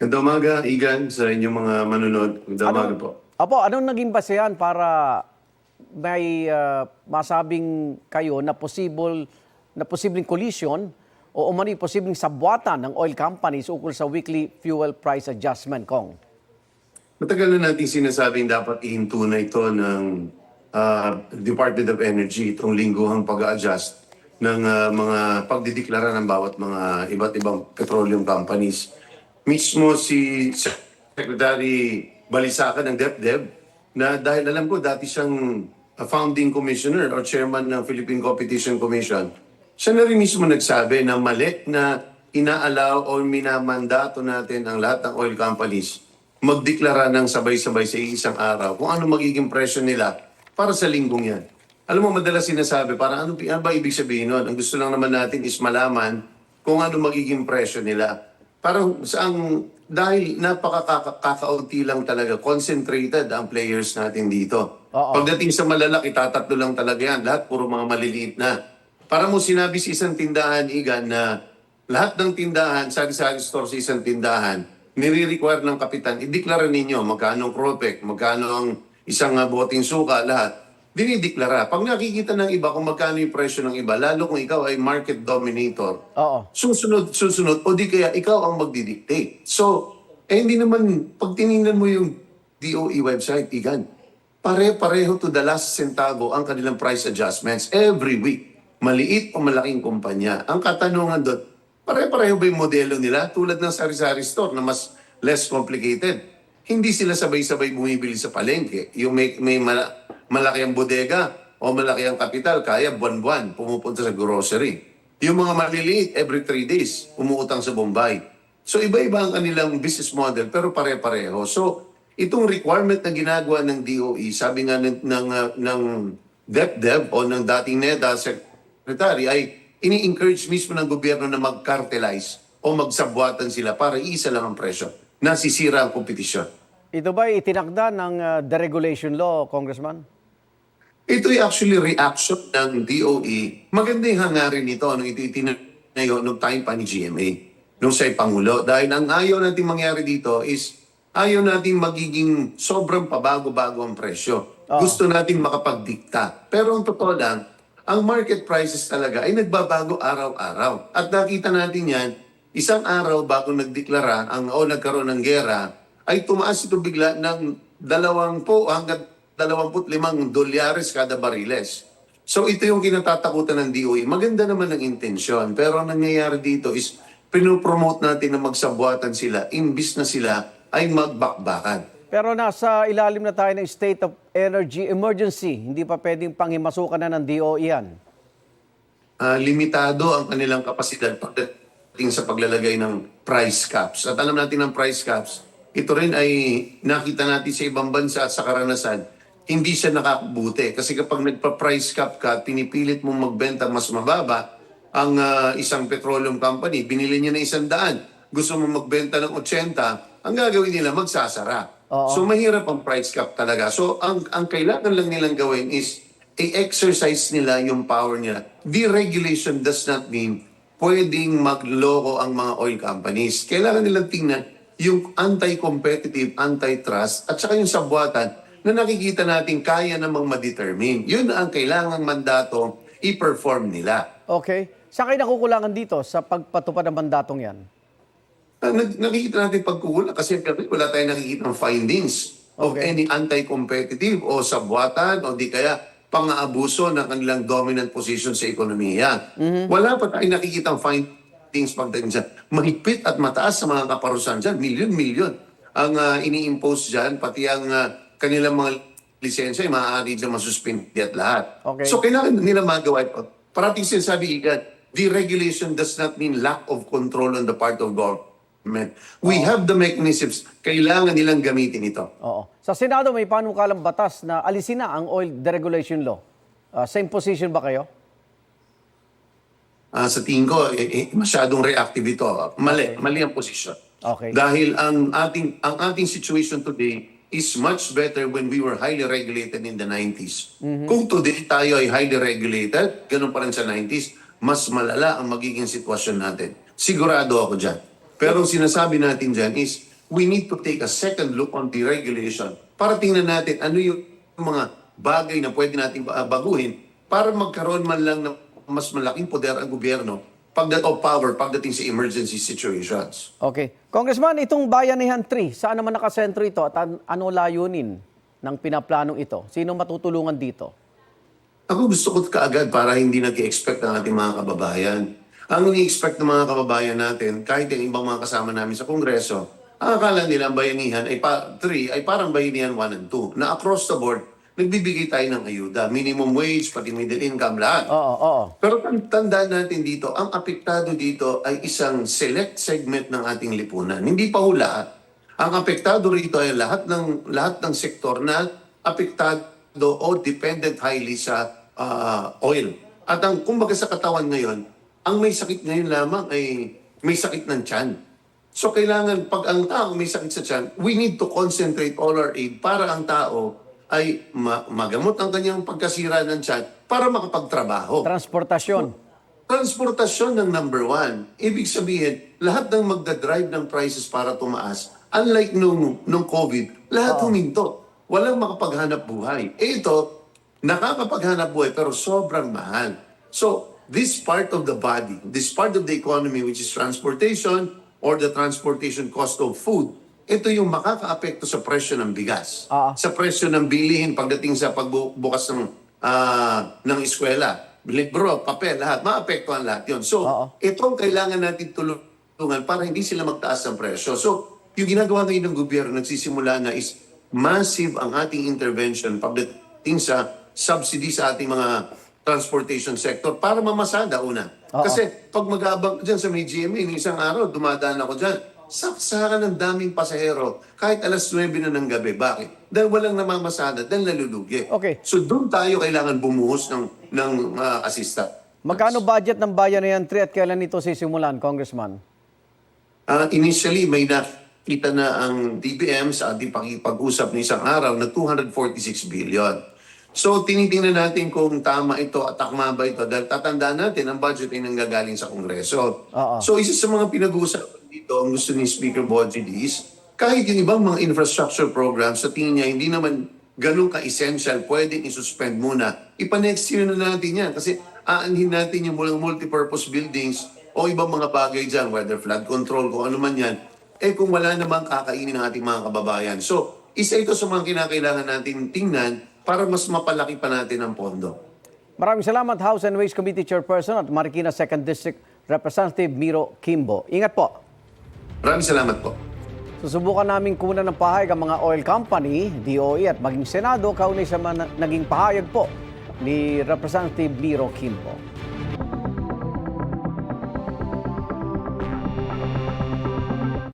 Magandang umaga, Igan, sa inyong mga manunod. Magandang umaga po. Apo, anong naging basehan para may masabing kayo na posibleng collision o umano'y posibleng sabwatan ng oil companies ukol sa weekly fuel price adjustment, Kong? Matagal na natin sinasabing dapat ihinto na ito ng Department of Energy itong lingguhang pag-a-adjust ng mga pagdideklara ng bawat mga iba't ibang petroleum companies. Mismo si Secretary Balisacan ng DepDev na dahil alam ko dati siyang founding commissioner or chairman ng Philippine Competition Commission, siya na rin mismo nagsabi na mali na inaalaw o minamandato natin ang lahat ng oil companies magdeklara ng sabay-sabay sa isang araw kung ano magiging presyo nila para sa linggong yan. Alam mo, madalas sinasabi, para ano ba ibig sabihin nun? Ang gusto lang naman natin is malaman kung ano magiging presyo nila. Parang dahil napakakaunti lang talaga, concentrated ang players natin dito. Oo. Pagdating sa malalaki, tatatlo lang talaga yan. Lahat puro mga maliliit na. Para mo sinabi sa isang tindahan, Igan, na lahat ng tindahan, sari-sari store sa isang tindahan, nire-require ng kapitan, ideklara ninyo magkano ang Cropec, magkano ang isang boting suka, lahat. Dinideklara. Pag nakikita ng iba kung magkano yung presyo ng iba, lalo kung ikaw ay market dominator, Oo. susunod, o di kaya ikaw ang magdidictate. So, hindi naman, pag tinignan mo yung DOE website, Igan, pare-pareho to the last centavo ang kanilang price adjustments every week. Maliit o malaking kumpanya. Ang katanungan doon, pare-pareho ba yung modelo nila? Tulad ng sari-sari store na mas less complicated. Hindi sila sabay-sabay bumibili sa palengke. Yung may malaki ang bodega o malaki ang kapital, kaya buwan-buwan pumupunta sa grocery. Yung mga maliliit, every 3 days, umuutang sa Bombay. So iba-iba ang kanilang business model pero pare-pareho. So itong requirement na ginagawa ng DOE, sabi nga ng DepDev o ng dating NEDA Secretary ay ini-encourage mismo ng gobyerno na mag-cartelize o magsabwatan sila para isa lang ang presyo. Nasisira ang kompetisyon. Ito ba itinakda ng deregulation law, Congressman? Ito'y actually reaction ng DOE. Maganda yung hangarin nito nung ito itinayo nung time pa ni GMA, nung siya'y Pangulo. Dahil ang ayaw natin mangyari dito is ayaw natin magiging sobrang pabago-bago ang presyo. Gusto natin makapagdikta. Pero ang totoo lang, ang market prices talaga ay nagbabago araw-araw. At nakita natin yan, isang araw bago nagdeklara o nagkaroon ng gera, ay tumaas ito bigla ng 20 hanggang 25 dolyares kada bariles. So ito yung kinatatakutan ng DOE. Maganda naman ang intensyon, pero ang nangyayari dito is pinopromote natin na magsabwatan sila, imbis na sila ay magbakbakan. Pero nasa ilalim na tayo ng state of energy emergency. Hindi pa pwedeng panghimasukan na ng DOE yan. Limitado ang kanilang kapasidad pagdating sa paglalagay ng price caps. At alam natin ng price caps, ito rin ay nakita natin sa ibang bansa at sa karanasan, hindi siya nakakabuti. Kasi kapag nagpa-price cap ka, pinipilit mong magbenta mas mababa, ang isang petroleum company, binili niya na 100, gusto mong magbenta ng 80, ang gagawin nila, magsasara. So mahirap ang price cap talaga. So ang kailangan lang nilang gawin is i-exercise nila yung power nila. Deregulation does not mean pwedeng magloko ang mga oil companies. Kailangan nilang tingnan yung anti-competitive, antitrust, at saka yung sabwatan na nakikita natin kaya namang ma-determine. Yun ang kailangang mandato i-perform nila. Okay. Saan kayo nakukulangan dito sa pagpatupad ng mandatong yan? Nakikita natin pagkukulang kasi wala tayong nakikita ng findings of any anti-competitive o sabwatan o di kaya pang-aabuso ng kanilang dominant position sa ekonomiya. Wala pa tayong nakikita ng findings pagdating dyan. Mahigpit at mataas sa mga kaparusahan dyan. Milyon-milyon ang ini-impose dyan, pati ang kanilang mga lisensya ay maaari dyan masuspindi at lahat. Okay. So kailangan nila magawa ito. Parating sinasabi, Igan, deregulation does not mean lack of control on the part of government. We have the mechanisms. Kailangan nilang gamitin ito. Oo. Sa Senado may panukalang batas na alisin na ang oil deregulation law. Same position ba kayo? Sa tingin ko, masyadong reactive ito. Mali ang posisyon. Okay. Dahil ang ating situation today is much better when we were highly regulated in the 90s. Kung today tayo ay highly regulated, ganun pa rin sa 90s, mas malala ang magiging sitwasyon natin. Sigurado ako dyan. Pero ang sinasabi natin dyan is, we need to take a second look on the regulation para tingnan natin ano yung mga bagay na pwede natin baguhin para magkaroon man lang ng mas malaking poder ang gobyerno pagdating sa emergency situations. Okay. Congressman, itong Bayanihan 3, saan naman nakasentro ito at ano layunin ng pinaplanong ito? Sino matutulungan dito? Ako gusto ko kaagad para hindi nag-expect ang ating mga kababayan. Ang ini-expect ng mga kababayan natin, kahit yung ibang mga kasama namin sa Kongreso, ang akala nila ang bayanihan ay 3 ay parang bayanihan 1 and 2, na across the board, nagbibigay tayo ng ayuda. Minimum wage, pati middle income, lahat. Oo. Pero tandaan natin dito, ang apektado dito ay isang select segment ng ating lipunan. Hindi pa ho lahat. Ang apektado rito ay lahat ng sektor na apektado o dependent highly sa oil. At ang kumbaga sa katawan ngayon, ang may sakit ngayon lamang ay may sakit ng tiyan. So kailangan pag ang tao may sakit sa tiyan, we need to concentrate all our aid para ang tao ay magamot ang kanyang pagkasira ng tiyan para makapagtrabaho. Transportasyon. Transportasyon ng number 1. Ibig sabihin, lahat ng magdadrive ng prices para tumaas, unlike nung COVID, lahat huminto. Walang makapaghanap buhay. Ito, nakakapaghanap buhay pero sobrang mahal. So, this part of the body, this part of the economy which is transportation or the transportation cost of food, ito yung makakaapekto sa presyo ng bigas, sa presyo ng bilihin pagdating sa pagbukas ng eskwela, libro, papel, lahat, maapektuhan lahat yun. So, itong kailangan natin tulungan para hindi sila magtaas ng presyo. So, yung ginagawa ngayon ng gobyerno, nagsisimula na is massive ang ating intervention pagdating sa subsidy sa ating mga transportation sector para mamasada una. Kasi pag mag-aabang dyan sa may GMA, isang araw, dumadaan ako dyan, saksakan ng daming pasahero kahit alas 9 na ng gabi. Bakit? Dahil walang namamasada, dahil nalulugi. Okay. So doon tayo kailangan bumuhos ng assistant. Magkano budget ng Bayanihan 3 at kailan ito sisimulan, Congressman? Initially, may nakita na ang DBM sa ating pakipag-usap ng isang araw na 246 billion. So, tinitingnan natin kung tama ito at takma ba ito dahil tatandaan natin ang budget ay nanggagaling sa Kongreso. So, isa sa mga pinag-uusapan dito, ang gusto ni Speaker Bogie is kahit yung ibang mga infrastructure programs sa tingin niya hindi naman ganun ka-essential, pwedeng isuspend muna. Ipa-next year na natin yan kasi aanhin natin yung multipurpose buildings o ibang mga bagay dyan, whether flood control, kung ano man yan, kung wala namang kakainin ng ating mga kababayan. So, isa ito sa mga kinakailangan natin tingnan para mas mapalaki pa natin ang pondo. Maraming salamat, House and Ways Committee Chairperson at Marikina 2nd District Representative Miro Kimbo. Ingat po. Maraming salamat po. Susubukan namin kunan ng pahayag ang mga oil company, DOE at maging Senado kaunay sa naging pahayag po ni Representative Miro Kimbo.